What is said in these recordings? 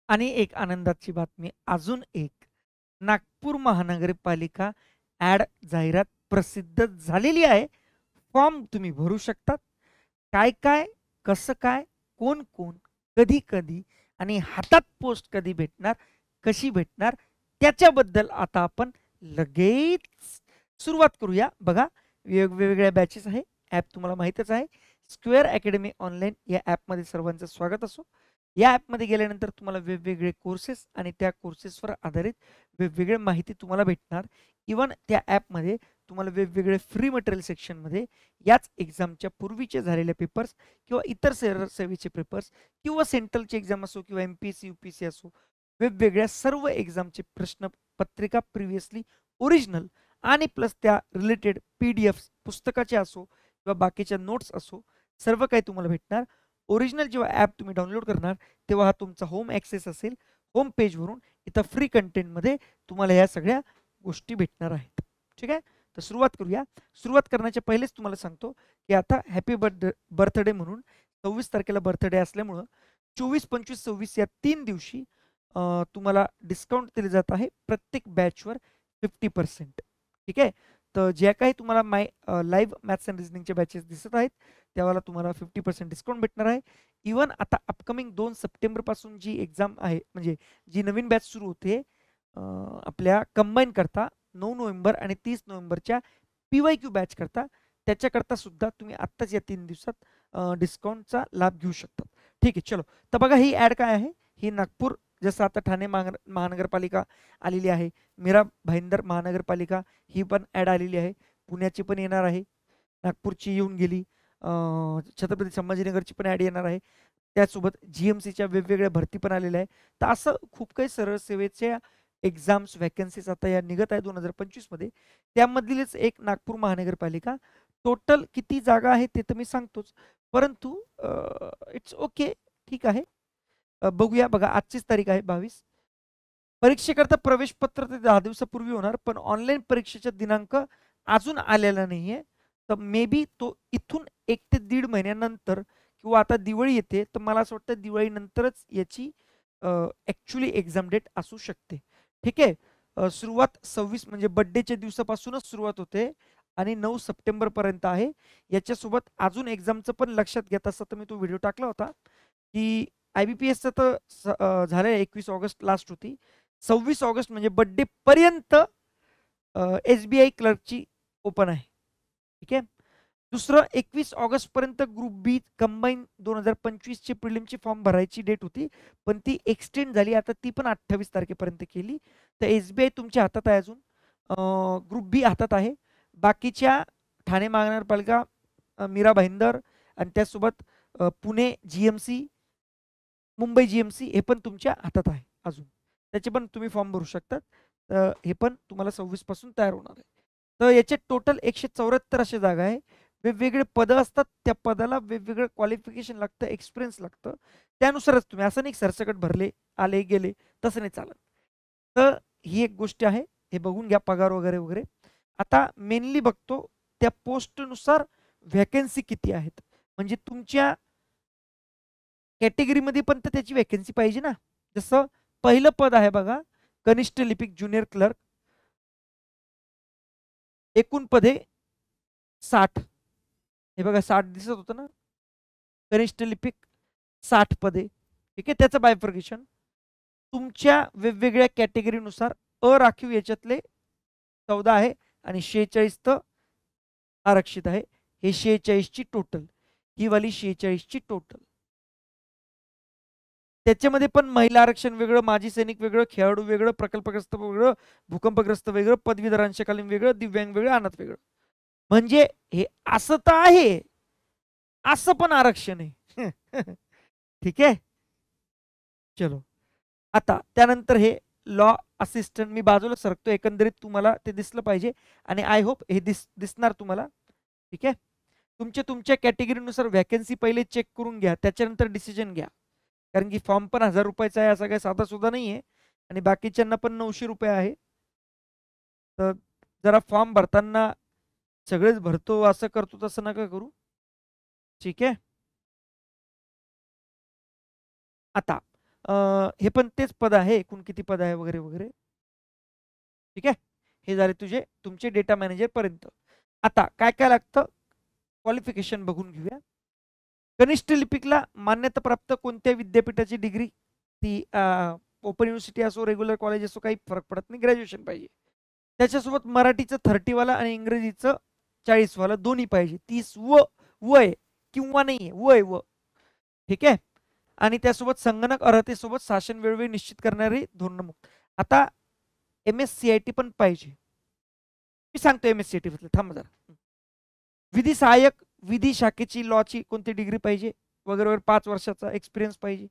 आणि एक आनंदाची बातमी, अजून एक नागपूर महानगरपालिका ॲड जाहिरात प्रसिद्ध झालेली आहे. फॉर्म तुम्ही भरू शकतात. काय काय, कसं काय, कोण कोण, कधी कधी आणि हातात पोस्ट कधी भेटणार, कशी भेटणार, त्याच्याबद्दल आता आपण लगेच सुरुवात करूया. बघा, वेगवेगळ्या बॅचेस आहे. ॲप तुम्हाला माहीतच आहे. स्क्वेअर अकॅडमी ऑनलाईन या ॲपमध्ये सर्वांचं स्वागत असो. या ॲपमध्ये गेल्यानंतर तुम्हाला वेगवेगळे कोर्सेस आणि त्या कोर्सेसवर आधारित वेगवेगळी माहिती तुम्हाला भेटणार. इवन त्या ॲपमध्ये तुम्हाला वेगवेगळे फ्री मटेरियल सेक्शनमध्ये याच एक्झामच्या पूर्वीचे झालेले पेपर्स किंवा इतर सेवेचे पेपर्स किंवा सेंट्रलची एक्झाम असो किंवा MPSC UPSC असो, वेगवेगळ्या सर्व एक्झामचे प्रश्नपत्रिका प्रिव्हियसली ओरिजिनल आणि प्लस त्या रिलेटेड PDF पुस्तकाचे असो किंवा बाकीच्या नोट्स असो, सर्व काही तुम्हाला भेटणार. ओरिजिनल जेव्हा ॲप तुम्ही डाउनलोड करणार तेव्हा हा तुमचा होम ॲक्सेस असेल. होम पेजवरून इथं फ्री कंटेंटमध्ये तुम्हाला ह्या सगळ्या गोष्टी भेटणार आहेत. ठीक आहे, तर सुरुवात करूया. सुरुवात करण्याच्या पहिलेच तुम्हाला सांगतो की आता हॅपी बर्थडे म्हणून 26 तारखेला बर्थडे असल्यामुळं 24, 25, 26 या 3 दिवशी तुम्हाला डिस्काउंट दिले जात आहे प्रत्येक बॅचवर 50%. ठीक आहे, तर ज्या काही तुम्हाला लाईव्ह मॅथ्स अँड रिझनिंगच्या बॅचेस दिसत आहेत त्यावेळेला तुम्हाला 50% डिस्काउंट भेटणार आहे. इवन आता अपकमिंग 2 सप्टेंबरपासून जी एक्झाम आहे, म्हणजे जी नवीन बॅच सुरू होते आपल्या कंबाईन करता 9 नोव्हेंबर आणि 30 नोव्हेंबरच्या PYQ बॅच करता, त्याच्याकरता सुद्धा तुम्ही आत्ताच या 3 दिवसात डिस्काउंटचा लाभ घेऊ शकता. ठीक आहे, चलो. तर बघा, ही ॲड काय आहे, ही नागपूर, जसं आता ठाणे महानगरपालिका आलेली आहे, मीरा भाईंदर महानगरपालिका ही पण ॲड आलेली आहे, पुण्याची पण येणार आहे, नागपूरची येऊन गेली, छत्रपती संभाजीनगरची पण ॲड येणार आहे, त्याचसोबत GMCच्या वेगवेगळ्या भरती पण आलेल्या आहे. तर असं खूप काही सरळ सेवेच्या एक्झाम्स व्हॅकन्सीज आता या निघत आहे 2025 मध्ये. त्यामधलीच एक नागपूर महानगरपालिका. टोटल किती जागा आहे ते तर मी सांगतोच, परंतु इट्स ओके, ठीक आहे. बघूया. बघा, आजचीच तारीख आहे 22. परीक्षेकरता प्रवेश पत्र ते 10 दिवसापूर्वी होणार, पण ऑनलाईन परीक्षेचा दिनांक अजून आलेला नाहीये. तर मे बी तो इथून 1 ते 1.5 महिन्यानंतर किंवा आता दिवाळी येते, तर मला असं वाटतं दिवाळीनंतरच याची ॲक्च्युअली एक्झाम डेट असू शकते. ठीक आहे. सुरुवात 26 म्हणजे बड्डेच्या दिवसापासूनच सुरुवात होते आणि 9 सप्टेंबरपर्यंत आहे. याच्यासोबत अजून एक्झामचं पण लक्षात घेत असतं तर मी तो व्हिडिओ टाकला होता की IBPSचं तर झालंय 21 ऑगस्ट लास्ट होती. 26 ऑगस्ट म्हणजे बड्डे पर्यंत SBI क्लर्कची ओपन आहे. ठीक आहे. दुसरं, 21 ऑगस्ट पर्यंत ग्रुप बी कंबाईन 2025चे प्रिलिमची फॉर्म भरायची डेट होती, पण ती एक्सटेंड झाली. आता ती पण 28 तारखेपर्यंत केली. तर SBI तुमच्या हातात आहे अजून, ग्रुप बी हातात आहे. बाकीच्या ठाणे महानगरपालिका, मीरा भाईंदर आणि त्यासोबत पुणे GMC, मुंबई GMC हे पण तुमच्या हातात आहे अजून. त्याचे पण तुम्ही फॉर्म भरू शकतात. हे पण तुम्हाला 26 पासून तयार होणार आहे. तर याचे टोटल 174 अशा जागा आहे. वेगवेगळे पदं असतात, त्या पदाला वेगवेगळं क्वालिफिकेशन लागतं, एक्सपिरियन्स लागतं. त्यानुसारच तुम्ही, असं नाही सरसकट भरले, आले गेले, तसं नाही चालत. तर ही एक गोष्ट आहे, हे बघून घ्या पगार वगैरे वगैरे. आता मेनली बघतो त्या पोस्टनुसार व्हॅकन्सी किती आहेत, म्हणजे तुमच्या कॅटेगरीमध्ये पण तर त्याची व्हॅकन्सी पाहिजे ना. जसं पहिलं पद आहे बघा, कनिष्ठ लिपिक ज्युनियर क्लर्क, एकूण पदे 60. हे बघा 60 दिसत होतं ना, कनिष्ठ लिपिक 60 पदे. ठीक आहे, त्याचं बायफर्गेशन तुमच्या वेगवेगळ्या कॅटेगरीनुसार अराखीव याच्यातले 14 आहे आणि 46 तर आरक्षित आहे. हे 46ची टोटल, ही वाली 46ची टोटल. त्याच्यामध्ये पण महिला आरक्षण वेगळं, माजी सैनिक वेगळं, खेळाडू वेगळं, प्रकल्पग्रस्त वेगळं, भूकंपग्रस्त वेगळं, पदवीधर अंशकालीन वेगळं, दिव्यांग वेगळं, अनाथ वेगळं. म्हणजे हे असं तर आहे, असं पण आरक्षण आहे. ठीक आहे, चलो. आता त्यानंतर हे लॉ असिस्टंट, मी बाजूला सरकतो, एकंदरीत तुम्हाला ते दिसलं पाहिजे आणि आय होप हे दिसणार तुम्हाला. ठीक आहे, तुमच्या कॅटेगरीनुसार व्हॅकन्सी पहिले चेक करून घ्या, त्याच्यानंतर डिसिजन घ्या. कारण की फॉर्म पण 1000 रुपयाचा आहे, असा काही साधा सुद्धा नाही आहे आणि बाकीच्यांना पण 900 रुपये आहे. तर जरा फॉर्म भरताना सगळेच भरतो असं करतो तसं नका करू. ठीक आहे. आता हे पण तेच पद आहे, एकूण किती पद आहे वगैरे वगैरे. ठीक आहे, हे झाले तुमचे डेटा मॅनेजर पर्यंत. आता काय काय लागतं क्वालिफिकेशन बघून घेऊया. कनिष्ठ लिपिकला मान्यता प्राप्त कोणत्या विद्यापीठाची डिग्री, ती ओपन युनिव्हर्सिटी असो रेग्युलर कॉलेज असो काही फरक पडत नाही, ग्रॅज्युएशन पाहिजे. त्याच्यासोबत मराठीचं 30 वाला आणि इंग्रजीचं 40 वाला दोन्ही पाहिजे. 30 वय किंवा नाही वय ठीक आहे. आणि त्यासोबत संगणक अर्हतेसोबत शासन वेळोवेळी निश्चित करणारी धोरणमुक्त. आता MSCIT पण पाहिजे. मी सांगतो MSCIT बद्दल, थांबा जरा. विधी सहाय्यक, विधी शाखेची लॉची कोणती डिग्री पाहिजे वगैरे वगैरे, 5 वर्षाचा एक्सपिरियन्स पाहिजे.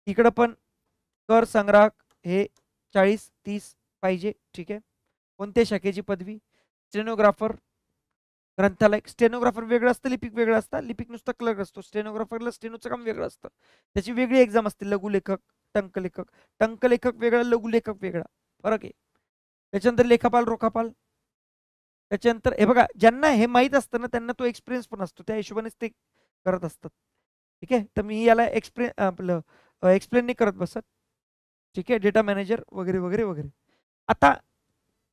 इकडं पण कर संग्राहक हे 40-30 पाहिजे. ठीक आहे. कोणत्या शाखेची पदवी, स्टेनोग्राफर, ग्रंथालय. स्टेनोग्राफर वेगळं असतं, लिपिक वेगळं असतं. लिपिक नुसतं क्लर्क असतो, स्टेनोग्राफरला स्टेनोचं काम वेगळं असतं, त्याची वेगळी एक्झाम असते. लघुलेखक, टंकलेखक. टंकलेखक वेगळा, लघुलेखक वेगळा, फरक आहे. त्याच्यानंतर लेखापाल, रोखापाल. त्याच्यानंतर हे बघा, ज्यांना हे माहीत असतं ना त्यांना तो एक्सपिरियन्स पण असतो, त्या हिशोबानेच ते करत असतात. ठीक आहे, तर मी याला एक्सप्लेन नाही करत बसत. ठीक आहे, डेटा मॅनेजर वगैरे वगैरे वगैरे. आता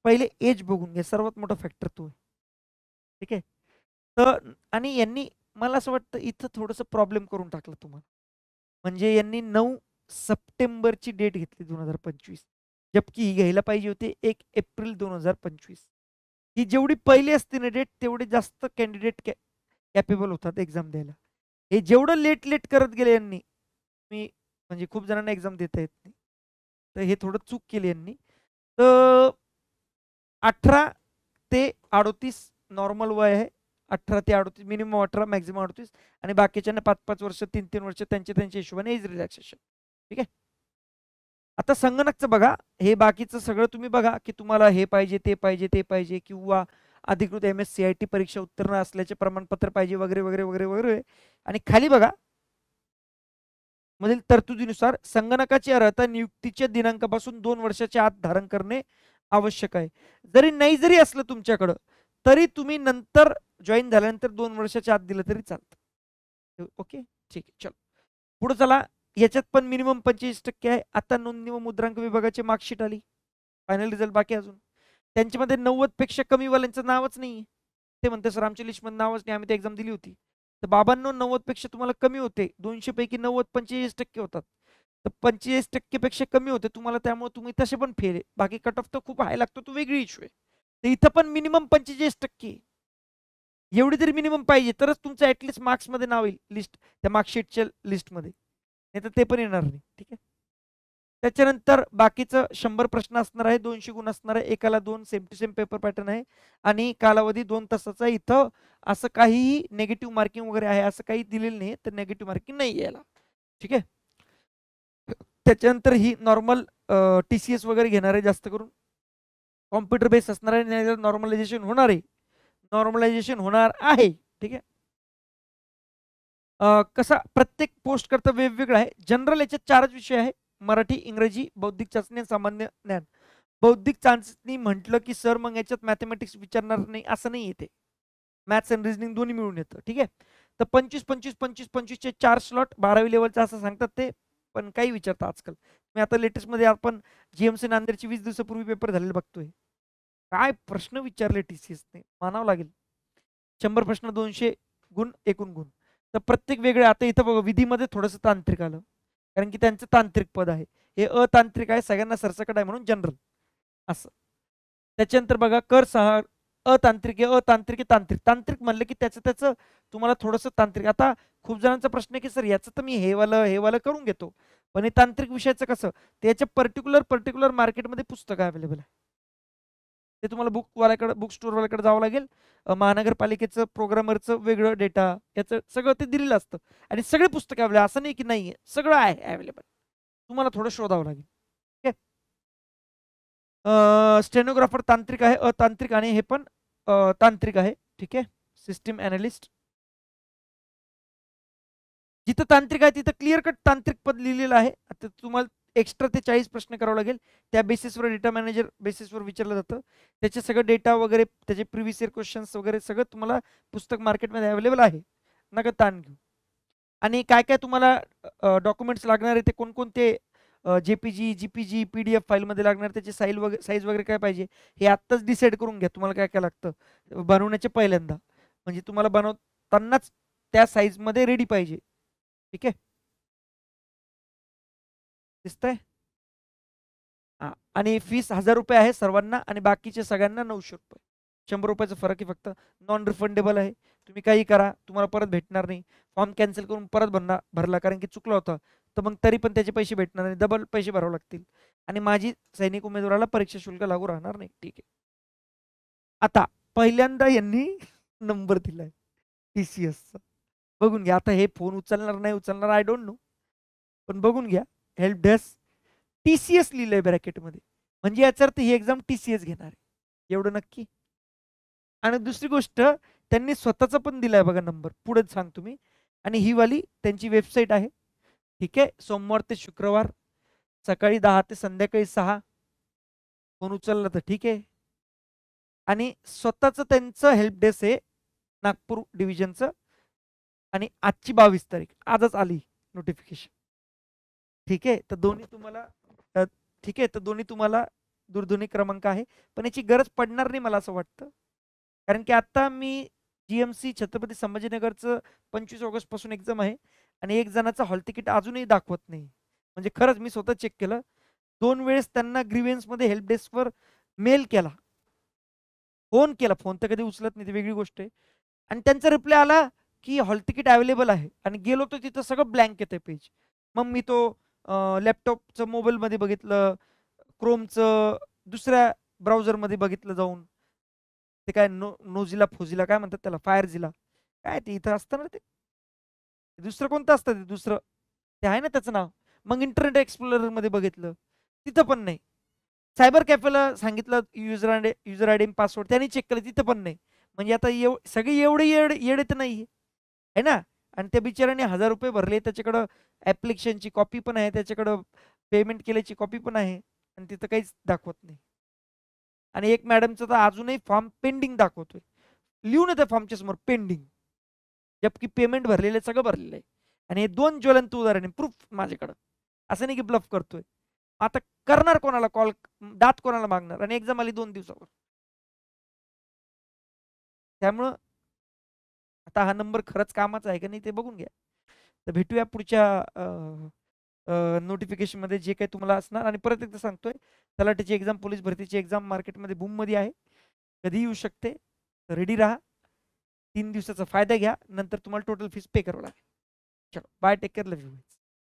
पहिले एज बघून घ्या, सर्वात मोठा फॅक्टर तो आहे. ठीक आहे, तर आणि यांनी मला असं वाटतं इथं थोडंसं प्रॉब्लेम करून टाकलं तुम्हाला. म्हणजे यांनी 9 सप्टेंबरची डेट घेतली 2025, जबकि ही घ्यायला पाहिजे होती 1 एप्रिल 2025. ही जेवढी पहिली असते ना डेट, तेवढे जास्त कॅन्डिडेट कॅपेबल होतात एक्झाम द्यायला. हे जेवढं लेट लेट करत गेले यांनी, मी म्हणजे खूप जणांना एक्झाम देता येत नाही, तर हे थोडं चूक केली यांनी. तर 18 ते 38 नॉर्मल वय आहे. 18 ते 38, मिनिमम 18 मॅक्झिमम 38, आणि बाकीच्यांना 5-5 वर्ष 3-3 वर्ष त्यांच्या हिशोबाने एज रिलॅक्सेशन. ठीक आहे. आता संगणकचं बघा, हे बाकीचं सगळं तुम्ही बघा की तुम्हाला हे पाहिजे ते पाहिजे ते पाहिजे, किंवा अधिकृत MSCIT परीक्षा उत्तीर्ण असल्याचे प्रमाणपत्र पाहिजे वगैरे वगैरे वगैरे वगैरे. आणि खाली बघा, मधील तरतुदीनुसार संगणकाची अर्हता नियुक्तीच्या दिनांकापासून 2 वर्षाच्या आत धारण करणे आवश्यक आहे. जरी नाही जरी असलं तुमच्याकडं, तरी तुम्ही नंतर जॉईन झाल्यानंतर 2 वर्षाच्या आत दिलं तरी चालतं. ओके, ठीक आहे, चलो पुढे चला. याच्यात पण मिनिमम 45% आहे. आता नोंदणी व मुद्रांक विभागाची मार्कशीट आली, फायनल रिझल्ट बाकी अजून. त्यांच्यामध्ये 90 पेक्षा कमी वाल्यांचं नावच नाही. ते म्हणते सर आमच्या लिस्टमध्ये नावच नाही, आम्ही ते एक्झाम दिली होती. तर बाबांनो, 90 पेक्षा तुम्हाला कमी होते. 200 पैकी 90 45% होतात, तर 45% पेक्षा कमी होते तुम्हाला, त्यामुळे तुम्ही तसे पण फेल आहे. बाकी कट ऑफ तर खूप हाय लागतो, तो वेगळी इश्यू आहे. तर इथं पण मिनिमम 45%, एवढी तरी मिनिमम पाहिजे, तरच तुमचं ऍटलिस्ट मार्क्समध्ये नाव येईल लिस्ट, त्या मार्कशीटच्या लिस्टमध्ये, नाही तर ते पण येणार नाही. ठीक आहे. त्याच्यानंतर बाकीचं 100 प्रश्न असणार आहे, 200 गुण असणार आहे, एकाला 2, same to same paper pattern आहे, आणि कालावधी 2 तासाचा. इथं असं काहीही नेगेटिव्ह मार्किंग वगैरे आहे असं काही दिलेलं नाही, तर नेगेटिव्ह मार्किंग नाही यायला. ठीक आहे. त्याच्यानंतर ही नॉर्मल TCS वगैरे घेणार आहे, जास्त करून कॉम्प्युटर बेस असणार आहे, नॉर्मलायझेशन होणार आहे, नॉर्मलायझेशन होणार आहे. ठीक आहे. कसा प्रत्येक पोस्ट करता वेगवेगळं आहे. जनरल याच्यात 4च विषय आहे, मराठी, इंग्रजी, बौद्धिक चाचणी, सामान्य ज्ञान. बौद्धिक चाचणी म्हटलं की सर मग याच्यात मॅथमॅटिक्स विचारणार नाही असं नाही येते, मॅथ्स अँड रिझनिंग दोन्ही मिळून येतं. ठीक आहे. तर 25-25-25-25चे 4 स्लॉट 12वी लेवलचं असं सांगतात ते, पण काही विचारतात आजकाल. मी आता लेटेस्टमध्ये आपण GMC नांदेडची 20 दिवसापूर्वी पेपर झालेले बघतोय, काय प्रश्न विचारले TCSने, मानावं लागेल. 100 प्रश्न, 200 गुण, एकूण गुण. तर प्रत्येक वेगळे. आता इथं बघा, विधीमध्ये थोडंसं तांत्रिक आलं, कारण की त्यांचं तांत्रिक पद आहे. हे अतांत्रिक आहे, सगळ्यांना सरसकट आहे म्हणून जनरल असं. त्याच्यानंतर बघा, कर सहा अतांत्रिक आहे, अतांत्रिक आहे, तांत्रिक. तांत्रिक म्हणलं की त्याचं तुम्हाला थोडंसं तांत्रिक. आता खूप जणांचा प्रश्न आहे की सर याचं तर मी हे वालं करून घेतो, पण हे तांत्रिक विषयाचं कसं, त्याच्या पर्टिक्युलर मार्केटमध्ये पुस्तकं अवेलेबल आहे, ते तुम्हाला बुक स्टोअरवाल्याकडे जावं लागेल. महानगरपालिकेचं प्रोग्रामरचं वेगळं डेटा, याचं सगळं ते दिलेलं असतं, आणि सगळे पुस्तकं अवेलेबल, असं नाही की नाही आहे, सगळं आहे अवेलेबल, तुम्हाला थोडं शोधावं लागेल. ठीक आहे. स्टेनोग्राफर तांत्रिक आहे, अतांत्रिक, आणि हे पण तांत्रिक आहे. ठीक आहे. सिस्टीम अनालिस्ट, जिथं तांत्रिक आहे तिथं क्लिअर कट तांत्रिक पद लिहिलेलं आहे. आता तुम्हाला एक्स्ट्रा ते 40 प्रश्न करावं लागेल, त्या बेसिसवर डेटा मॅनेजर बेसिसवर विचारलं जातं. त्याचे सगळं डेटा वगैरे, त्याचे प्रिव्हियस इयर क्वेश्चन्स वगैरे सगळं तुम्हाला पुस्तक मार्केटमध्ये अवेलेबल आहे, नका ताण घेऊ. आणि काय काय तुम्हाला डॉक्युमेंट्स लागणार आहे ते कोणकोणते जेपीजी, जीपीजी, पीडीएफ फाईलमध्ये लागणार, त्याची साईज वगैरे काय पाहिजे हे आत्ताच डिसाईड करून घ्या तुम्हाला काय काय लागतं बनवण्याच्या पहिल्यांदा. म्हणजे तुम्हाला बनवतानाच त्या साईजमध्ये रेडी पाहिजे. ठीक आहे, दिसतंय? हां, आणि फीस 1000 रुपये आहे सर्वांना आणि बाकीचे सगळ्यांना 900 रुपये. 100 रुपयाचा फरक आहे फक्त. नॉन रिफंडेबल आहे. तुम्ही काही करा, तुम्हाला परत भेटणार नाही. फॉर्म कॅन्सल करून परत भरला कारण की चुकला होता, तर मग तरी पण त्याचे पैसे भेटणार नाही, डबल पैसे भरावे लागतील. आणि माझी सैनिक उमेदवाराला परीक्षा शुल्क लागू राहणार नाही. ठीक आहे. आता पहिल्यांदा यांनी नंबर दिलाय TCSचा. बघून घ्या. आता हे फोन उचलणार नाही उचलणार आय डोंट नो, पण बघून घ्या. हेल्प डेस्क TCS लिहिलंय ब्रॅकेटमध्ये, म्हणजे याचा अर्थ ही एक्झाम TCS घेणार आहे, एवढं नक्की. आणि दुसरी गोष्ट, त्यांनी स्वतःचा पण दिलाय बघा नंबर, पुढे सांगतो मी. आणि ही वाली त्यांची वेबसाईट आहे. ठीक आहे, सोमवार ते शुक्रवार सकाळी 10 ते संध्याकाळी 6. फोन उचलला तर ठीक आहे. आणि स्वतःचं त्यांचं हेल्प डेस्क आहे नागपूर डिव्हिजनचं. आणि आजची 22 तारीख, आजच आली नोटिफिकेशन. ठीक आहे, तर दोन्ही तुम्हाला ठीक आहे, तर दोन्ही तुम्हाला दूरध्वनी क्रमांक आहे, पण याची गरज पडणार नाही मला असं वाटतं. कारण की आता मी GMC छत्रपती संभाजीनगरचं 25 ऑगस्ट पासून एक्झाम आहे आणि एक जणाचं हॉल तिकीट अजूनही दाखवत नाही. म्हणजे खरंच मी स्वतः चेक केलं, 2 वेळेस त्यांना ग्रीव्हन्समध्ये हेल्प डेस्कवर मेल केला, फोन केला, फोन तर कधी उचलत नाही, ती वेगळी गोष्ट आहे. आणि त्यांचा रिप्लाय आला की हॉल तिकीट अवेलेबल आहे, आणि गेलो तर तिथं सगळं ब्लँक येतं पेज. मग मी तो लॅपटॉपचं मोबाईलमध्ये बघितलं, क्रोमचं दुसऱ्या ब्राउझरमध्ये बघितलं जाऊन, ते काय नोझिला फोझिला काय म्हणतात त्याला, फायरझिला काय ते इथं असतं ना, ते दुसरं कोणतं असतं ते दुसरं, ते आहे ना त्याचं नाव. मग इंटरनेट एक्सप्लोररमध्ये बघितलं, तिथं पण नाही. सायबर कॅफेला सांगितलं युजर आय डी पासवर्ड, त्यांनी चेक केलं, तिथं पण नाही. म्हणजे आता सगळे एवढे येडे तर नाही आहे ना. आणि त्या बिचाराने 1000 रुपये भरले, त्याच्याकडं ॲप्लिकेशनची कॉपी पण आहे, त्याच्याकडं पेमेंट केल्याची कॉपी पण आहे, आणि तिथं काहीच दाखवत नाही. आणि एक मॅडमचा तर अजूनही फॉर्म पेंडिंग दाखवतोय, लिहून येतं फॉर्मच्या समोर पेंडिंग, जबकि पेमेंट भरलेलं सगळं भरलेलं आहे. आणि हे 2 ज्वलंत उदाहरण प्रूफ माझ्याकडं, असं नाही की ब्लफ करतोय. आता करणार कोणाला कॉल, दात कोणाला मागणार, आणि एक्झाम आली 2 दिवसावर. त्यामुळं आता हा नंबर खरंच कामाचा आहे का नाही ते बघून घ्या. तर भेटूया पुढच्या नोटिफिकेशनमध्ये जे काही तुम्हाला असणार. आणि परत एकदा सांगतोय, तलाठीची एक्झाम, पोलीस भरतीची एक्झाम मार्केटमध्ये बूममध्ये आहे, कधी येऊ शकते. रेडी राहा, 3 दिवसाचा फायदा घ्या, नंतर तुम्हाला टोटल फीस पे करावं लागेल. चलो bye, take care, love you.